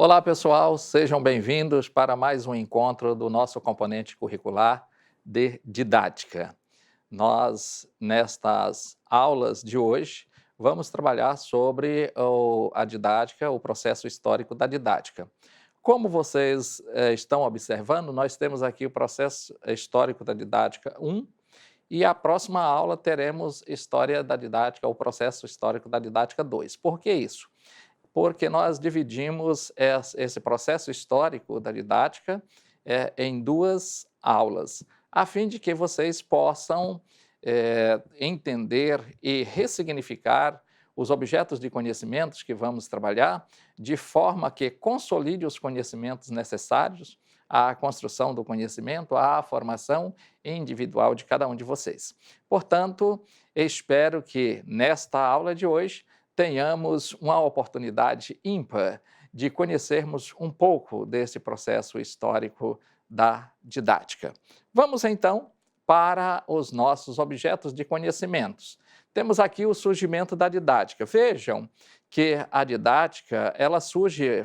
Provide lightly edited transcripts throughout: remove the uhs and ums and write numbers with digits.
Olá, pessoal, sejam bem-vindos para mais um encontro do nosso componente curricular de didática. Nós, nestas aulas de hoje, vamos trabalhar sobre a didática, o processo histórico da didática. Como vocês estão observando, nós temos aqui o processo histórico da didática 1 e a próxima aula teremos História da Didática, o processo histórico da didática 2. Por que isso? Porque nós dividimos esse processo histórico da didática em duas aulas, a fim de que vocês possam entender e ressignificar os objetos de conhecimentos que vamos trabalhar, de forma que consolide os conhecimentos necessários à construção do conhecimento, à formação individual de cada um de vocês. Portanto, espero que nesta aula de hoje tenhamos uma oportunidade ímpar de conhecermos um pouco desse processo histórico da didática. Vamos então para os nossos objetos de conhecimentos. Temos aqui o surgimento da didática. Vejam que a didática ela surge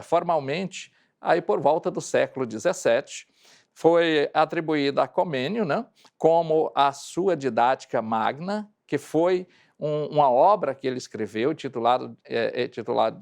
formalmente aí por volta do século XVII, foi atribuída a Comênio, né, como a sua didática magna, que foi uma obra que ele escreveu, titulada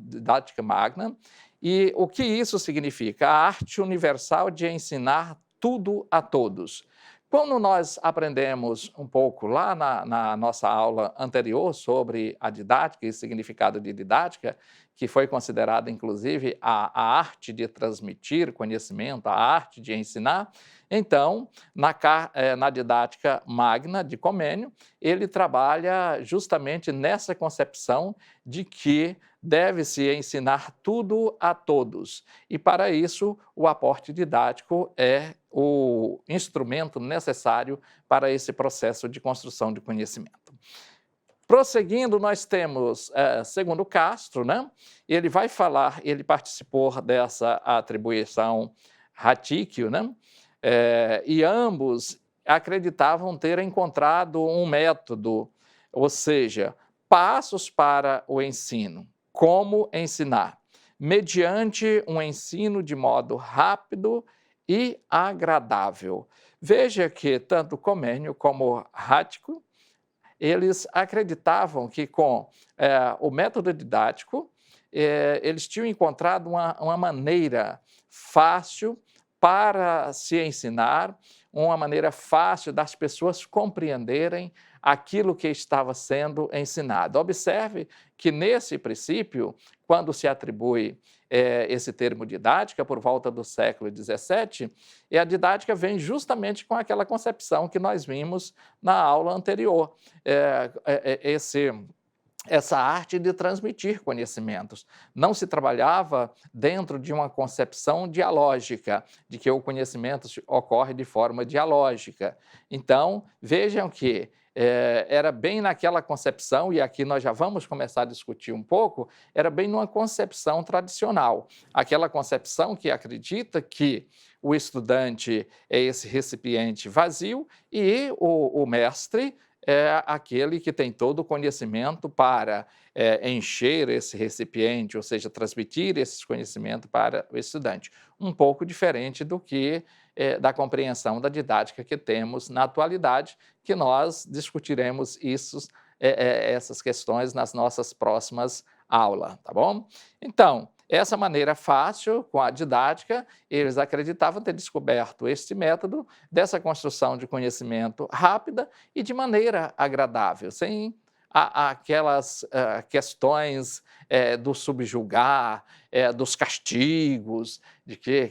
Didática Magna, e o que isso significa? A arte universal de ensinar tudo a todos. Quando nós aprendemos um pouco lá na nossa aula anterior sobre a didática e o significado de didática, que foi considerada, inclusive, a arte de transmitir conhecimento, a arte de ensinar, então, na didática magna de Comênio, ele trabalha justamente nessa concepção de que deve-se ensinar tudo a todos. E, para isso, o aporte didático é o instrumento necessário para esse processo de construção de conhecimento. Prosseguindo, nós temos, segundo Castro, né? Ele vai falar, ele participou dessa atribuição Ratíquio, né? E ambos acreditavam ter encontrado um método, ou seja, passos para o ensino. Como ensinar? Mediante um ensino de modo rápido e agradável. Veja que tanto Comênio como Rático, eles acreditavam que com o método didático, eles tinham encontrado uma maneira fácil para se ensinar, uma maneira fácil das pessoas compreenderem aquilo que estava sendo ensinado. Observe que, nesse princípio, quando se atribui esse termo didática, por volta do século XVII, e a didática vem justamente com aquela concepção que nós vimos na aula anterior, essa arte de transmitir conhecimentos. Não se trabalhava dentro de uma concepção dialógica, de que o conhecimento ocorre de forma dialógica. Então, vejam que era bem naquela concepção, e aqui nós já vamos começar a discutir um pouco, era bem numa concepção tradicional, aquela concepção que acredita que o estudante é esse recipiente vazio e o mestre é aquele que tem todo o conhecimento para encher esse recipiente, ou seja, transmitir esse conhecimento para o estudante. Um pouco diferente do que da compreensão da didática que temos na atualidade, que nós discutiremos essas questões nas nossas próximas aulas, tá bom? Então, essa maneira fácil, com a didática, eles acreditavam ter descoberto este método dessa construção de conhecimento rápida e de maneira agradável, sem aquelas questões do subjugar, dos castigos, de que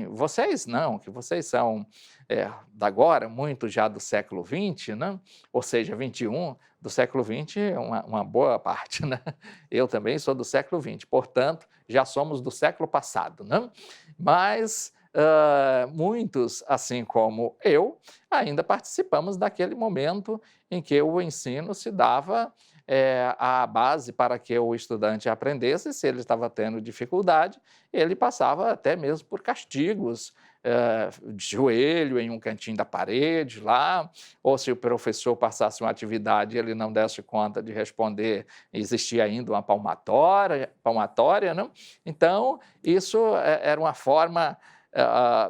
vocês não, que vocês são da agora, muito já do século XX, né? Ou seja, XXI, do século XX, uma boa parte, né? Eu também sou do século XX, portanto, já somos do século passado, né? Mas muitos, assim como eu, ainda participamos daquele momento em que o ensino se dava a base para que o estudante aprendesse. Se ele estava tendo dificuldade, ele passava até mesmo por castigos de joelho em um cantinho da parede lá, ou se o professor passasse uma atividade e ele não desse conta de responder, existia ainda uma palmatória, não? Então, isso era uma forma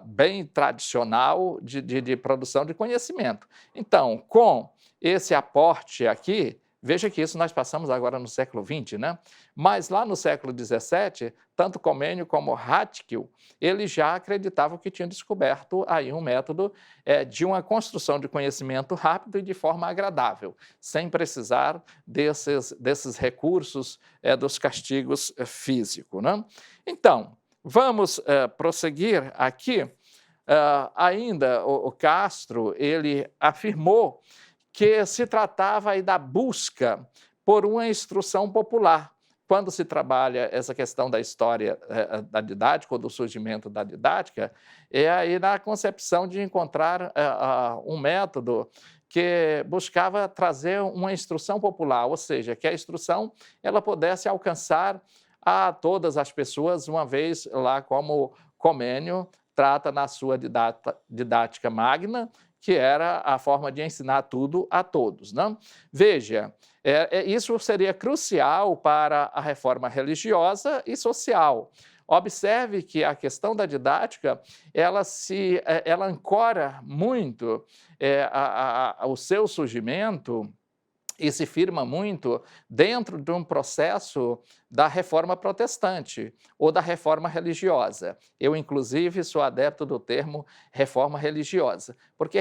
bem tradicional de produção de conhecimento. Então, com esse aporte aqui, veja que isso nós passamos agora no século XX, né? Mas lá no século XVII, tanto Comênio como Rathke, eles já acreditavam que tinham descoberto aí um método de uma construção de conhecimento rápido e de forma agradável, sem precisar desses recursos dos castigos físicos, né? Então, vamos prosseguir aqui. Ainda o Castro, ele afirmou que se tratava aí da busca por uma instrução popular. Quando se trabalha essa questão da história da didática ou do surgimento da didática, é aí na concepção de encontrar um método que buscava trazer uma instrução popular, ou seja, que a instrução ela pudesse alcançar a todas as pessoas, uma vez lá como Comênio trata na sua didática magna, que era a forma de ensinar tudo a todos. Não? Veja, isso seria crucial para a reforma religiosa e social. Observe que a questão da didática, ela ancora muito o seu surgimento e se firma muito dentro de um processo da reforma protestante ou da reforma religiosa. Eu, inclusive, sou adepto do termo reforma religiosa, porque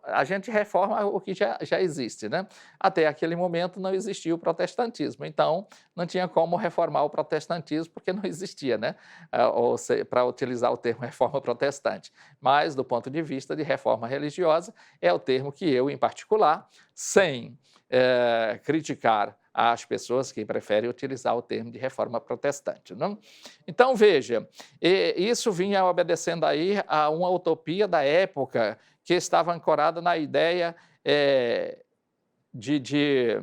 a gente reforma o que já existe, né? Até aquele momento não existia o protestantismo, então não tinha como reformar o protestantismo porque não existia, né? Para utilizar o termo reforma protestante. Mas, do ponto de vista de reforma religiosa, é o termo que eu, em particular, sem criticar as pessoas que preferem utilizar o termo de reforma protestante. Não? Então, veja, isso vinha obedecendo aí a uma utopia da época que estava ancorada na ideia de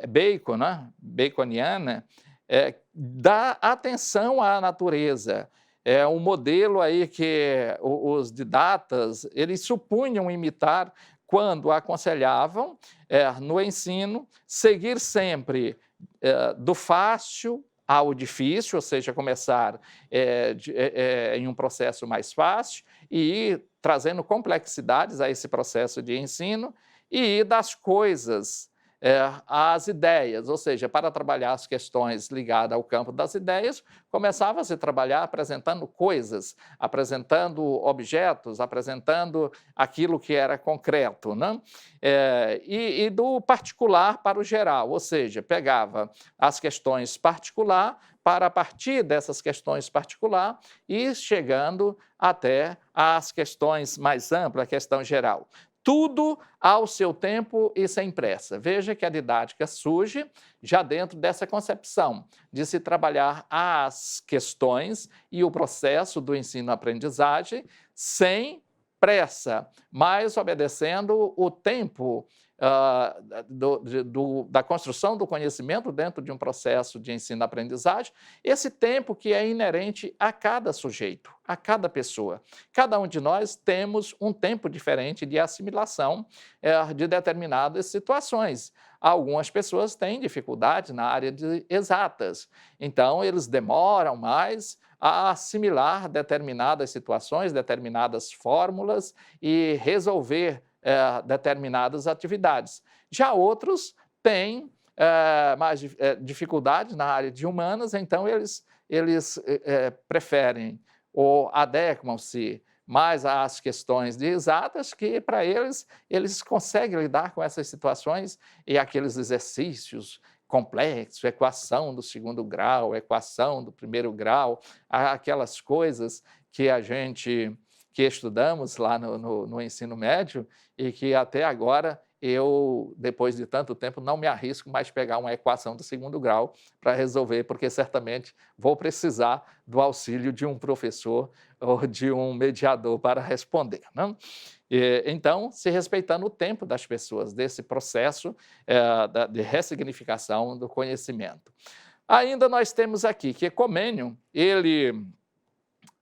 Bacon, né? Baconiana, da atenção à natureza. É um modelo aí que os didatas eles supunham imitar quando aconselhavam no ensino seguir sempre do fácil ao difícil, ou seja, começar em um processo mais fácil e ir trazendo complexidades a esse processo de ensino e ir das coisas às ideias, ou seja, para trabalhar as questões ligadas ao campo das ideias, começava-se a trabalhar apresentando coisas, apresentando objetos, apresentando aquilo que era concreto, né? E do particular para o geral, ou seja, pegava as questões particular para, a partir dessas questões particular, ir chegando até as questões mais amplas, a questão geral. Tudo ao seu tempo e sem pressa. Veja que a didática surge já dentro dessa concepção de se trabalhar as questões e o processo do ensino-aprendizagem sem pressa, mas obedecendo o tempo da construção do conhecimento dentro de um processo de ensino-aprendizagem, esse tempo que é inerente a cada sujeito, a cada pessoa. Cada um de nós temos um tempo diferente de assimilação de determinadas situações. Algumas pessoas têm dificuldade na área de exatas, então eles demoram mais a assimilar determinadas situações, determinadas fórmulas e resolver determinadas atividades. Já outros têm mais dificuldades na área de humanas, então eles preferem ou adequam-se mais às questões de exatas, que para eles conseguem lidar com essas situações e aqueles exercícios complexos, equação do segundo grau, equação do primeiro grau, aquelas coisas que que estudamos lá no ensino médio e que até agora eu, depois de tanto tempo, não me arrisco mais pegar uma equação do segundo grau para resolver, porque certamente vou precisar do auxílio de um professor ou de um mediador para responder. Não? Então, se respeitando o tempo das pessoas, desse processo de ressignificação do conhecimento. Ainda nós temos aqui que Comênio, ele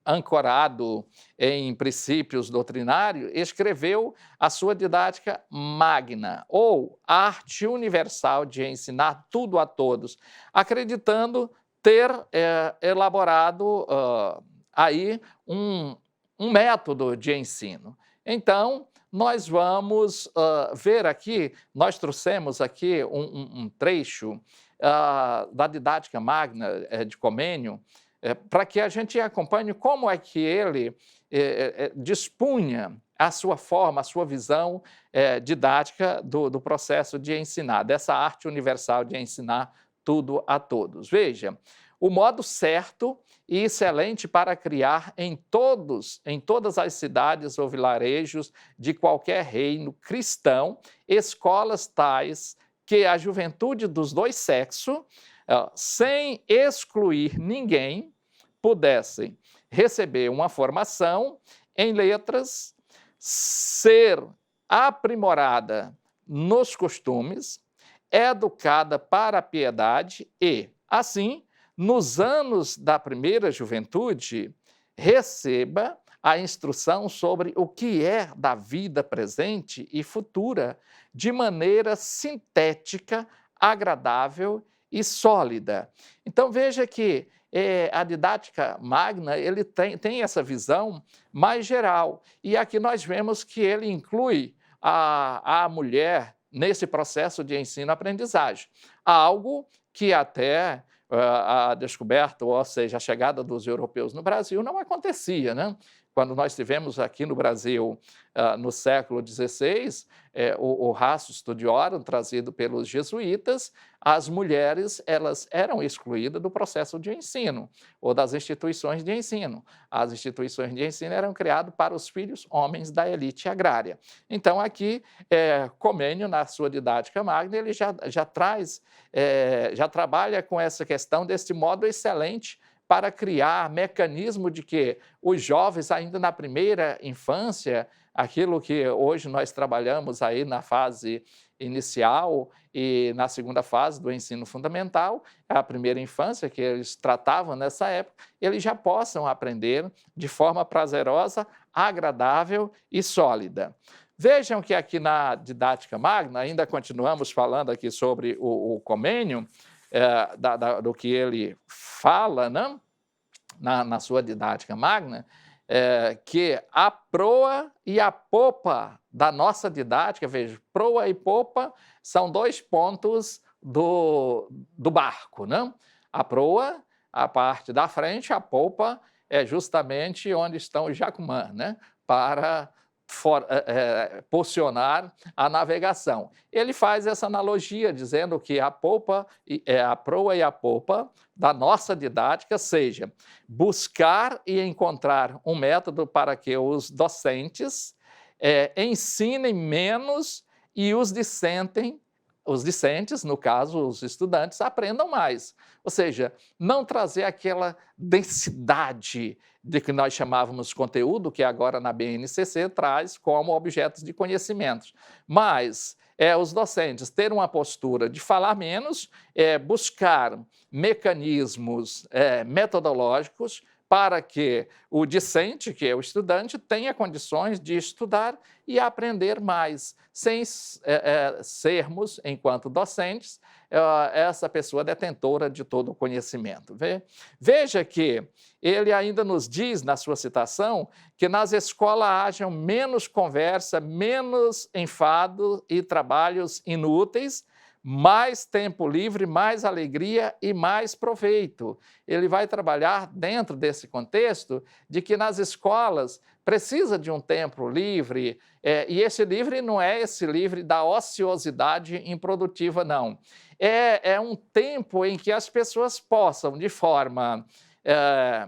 ancorado em princípios doutrinários, escreveu a sua didática magna, ou arte universal de ensinar tudo a todos, acreditando ter elaborado aí um método de ensino. Então, nós vamos ver aqui, nós trouxemos aqui um trecho da didática magna de Comênio, para que a gente acompanhe como é que ele dispunha a sua forma, a sua visão didática do processo de ensinar, dessa arte universal de ensinar tudo a todos. Veja, o modo certo e excelente para criar em todas as cidades ou vilarejos de qualquer reino cristão, escolas tais que a juventude dos dois sexos, sem excluir ninguém, pudessem receber uma formação em letras, ser aprimorada nos costumes, educada para a piedade e, assim, nos anos da primeira juventude, receba a instrução sobre o que é da vida presente e futura, de maneira sintética, agradável e sólida. Então, veja que a didática magna ele tem essa visão mais geral. E aqui nós vemos que ele inclui a mulher nesse processo de ensino-aprendizagem. Algo que até a descoberta, ou seja, a chegada dos europeus no Brasil não acontecia, né? Quando nós tivemos aqui no Brasil, no século XVI, o Ratio Studiorum, trazido pelos jesuítas, as mulheres elas eram excluídas do processo de ensino, ou das instituições de ensino. As instituições de ensino eram criadas para os filhos homens da elite agrária. Então, aqui, Comênio, na sua didática magna, ele já traz, já trabalha com essa questão desse modo excelente para criar mecanismo de que os jovens, ainda na primeira infância, aquilo que hoje nós trabalhamos aí na fase inicial e na segunda fase do ensino fundamental, a primeira infância, que eles tratavam nessa época, eles já possam aprender de forma prazerosa, agradável e sólida. Vejam que aqui na didática magna, ainda continuamos falando aqui sobre o Comênio, do que ele fala, né? na sua didática magna, que a proa e a popa da nossa didática, veja, proa e popa são dois pontos do barco, né? A proa, a parte da frente, a popa é justamente onde estão os jacumã, né? Para posicionar a navegação. Ele faz essa analogia, dizendo que a proa e a popa da nossa didática seja buscar e encontrar um método para que os docentes ensinem menos e os discentes, no caso, os estudantes, aprendam mais. Ou seja, não trazer aquela densidade de que nós chamávamos conteúdo, que agora na BNCC traz como objetos de conhecimentos. Mas os docentes terem uma postura de falar menos, buscar mecanismos metodológicos para que o discente, que é o estudante, tenha condições de estudar e aprender mais, sem sermos, enquanto docentes, essa pessoa detentora de todo o conhecimento. Veja que ele ainda nos diz, na sua citação, que nas escolas hajam menos conversa, menos enfado e trabalhos inúteis, mais tempo livre, mais alegria e mais proveito. Ele vai trabalhar dentro desse contexto de que nas escolas precisa de um tempo livre, e esse livre não é esse livre da ociosidade improdutiva, não. É um tempo em que as pessoas possam, de forma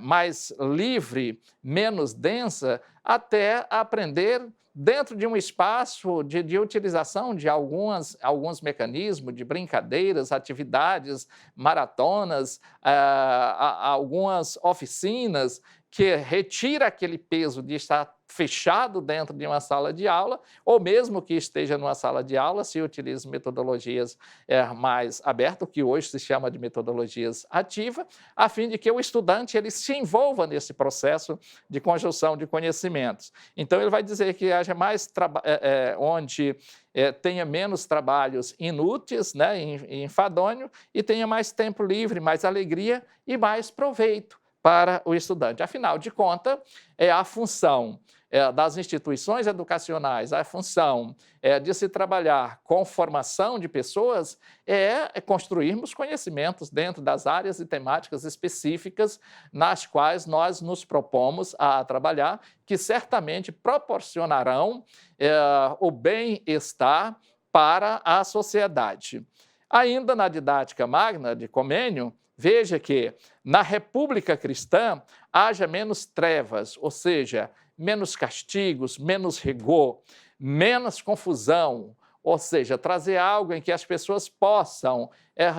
mais livre, menos densa, até aprender dentro de um espaço de utilização de alguns mecanismos, de brincadeiras, atividades, maratonas, algumas oficinas que retira aquele peso de estar fechado dentro de uma sala de aula, ou mesmo que esteja numa sala de aula, se utiliza metodologias mais abertas, o que hoje se chama de metodologias ativas, a fim de que o estudante ele se envolva nesse processo de conjunção de conhecimentos. Então, ele vai dizer que haja mais onde tenha menos trabalhos inúteis, né, enfadonhos, e tenha mais tempo livre, mais alegria e mais proveito para o estudante. Afinal de contas, a função das instituições educacionais, a função de se trabalhar com formação de pessoas é construirmos conhecimentos dentro das áreas e temáticas específicas nas quais nós nos propomos a trabalhar, que certamente proporcionarão o bem-estar para a sociedade. Ainda na didática magna de Comênio, veja que na República Cristã haja menos trevas, ou seja, menos castigos, menos rigor, menos confusão, ou seja, trazer algo em que as pessoas possam,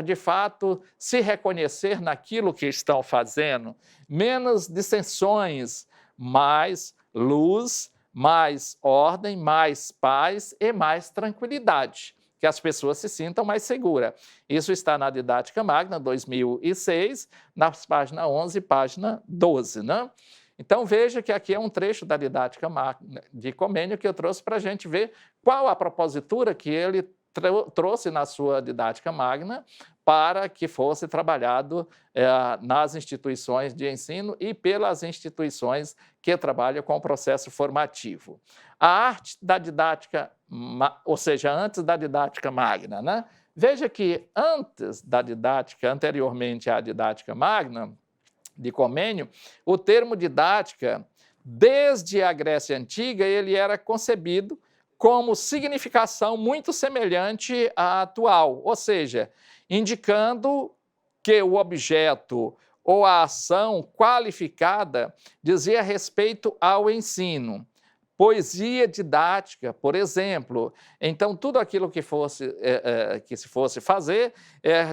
de fato, se reconhecer naquilo que estão fazendo, menos dissensões, mais luz, mais ordem, mais paz e mais tranquilidade, que as pessoas se sintam mais seguras. Isso está na Didática Magna, 2006, nas páginas 11 e página 12, né? Então, veja que aqui é um trecho da Didática Magna de Comênio que eu trouxe para a gente ver qual a propositura que ele trouxe na sua Didática Magna para que fosse trabalhado nas instituições de ensino e pelas instituições que trabalham com o processo formativo. A arte da didática, ou seja, antes da Didática Magna, né? Veja que antes da didática, anteriormente à Didática Magna de Comênio, o termo didática, desde a Grécia Antiga, ele era concebido como significação muito semelhante à atual, ou seja, indicando que o objeto ou a ação qualificada dizia respeito ao ensino. Poesia didática, por exemplo. Então, tudo aquilo que se fosse fazer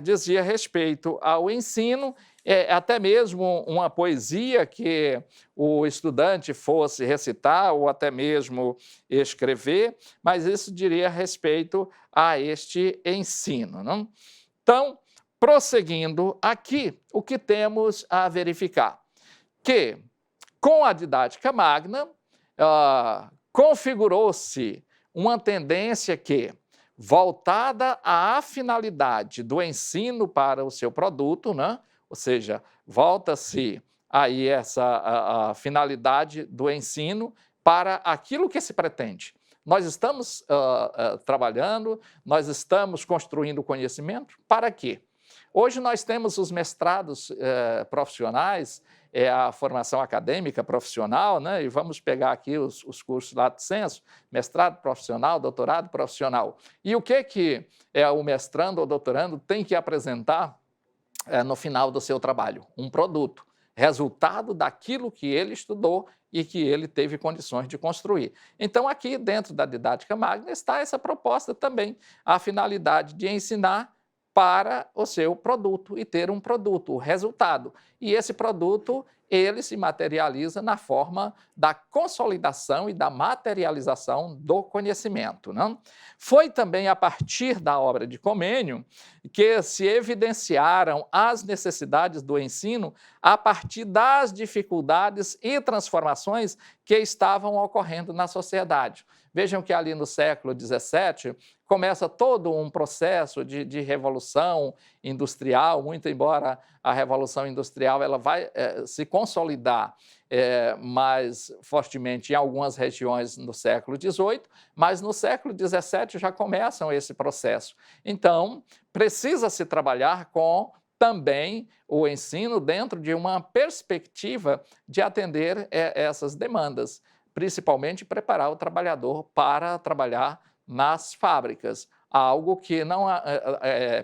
dizia respeito ao ensino, até mesmo uma poesia que o estudante fosse recitar ou até mesmo escrever, mas isso diria respeito a este ensino, não? Então, prosseguindo aqui, o que temos a verificar? Que, com a Didática Magna, configurou-se uma tendência que, voltada à finalidade do ensino para o seu produto, né? Ou seja, volta-se aí a finalidade do ensino para aquilo que se pretende. Nós estamos trabalhando, nós estamos construindo conhecimento, para quê? Hoje nós temos os mestrados profissionais, a formação acadêmica profissional, né? E vamos pegar aqui os cursos lato sensu, mestrado profissional, doutorado profissional. E o que o mestrando ou doutorando tem que apresentar no final do seu trabalho? Um produto, resultado daquilo que ele estudou e que ele teve condições de construir. Então, aqui dentro da Didática Magna está essa proposta também, a finalidade de ensinar para o seu produto e ter um produto, o resultado. E esse produto, ele se materializa na forma da consolidação e da materialização do conhecimento, não? Foi também a partir da obra de Comênio que se evidenciaram as necessidades do ensino a partir das dificuldades e transformações que estavam ocorrendo na sociedade. Vejam que ali no século XVII começa todo um processo de revolução industrial, muito embora a revolução industrial ela vai se consolidar mais fortemente em algumas regiões no século XVIII, mas no século XVII já começam esse processo. Então, precisa-se trabalhar com também o ensino dentro de uma perspectiva de atender essas demandas, principalmente preparar o trabalhador para trabalhar nas fábricas, algo que não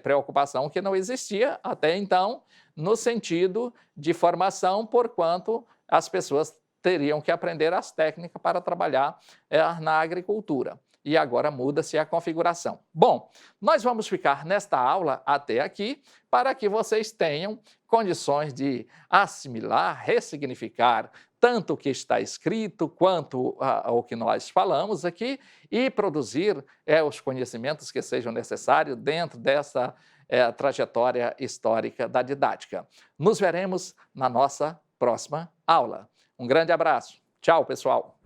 preocupação que não existia até então, no sentido de formação, porquanto as pessoas teriam que aprender as técnicas para trabalhar na agricultura. E agora muda-se a configuração. Bom, nós vamos ficar nesta aula até aqui para que vocês tenham condições de assimilar, ressignificar tanto o que está escrito quanto o que nós falamos aqui e produzir os conhecimentos que sejam necessários dentro dessa trajetória histórica da didática. Nos veremos na nossa próxima aula. Um grande abraço. Tchau, pessoal.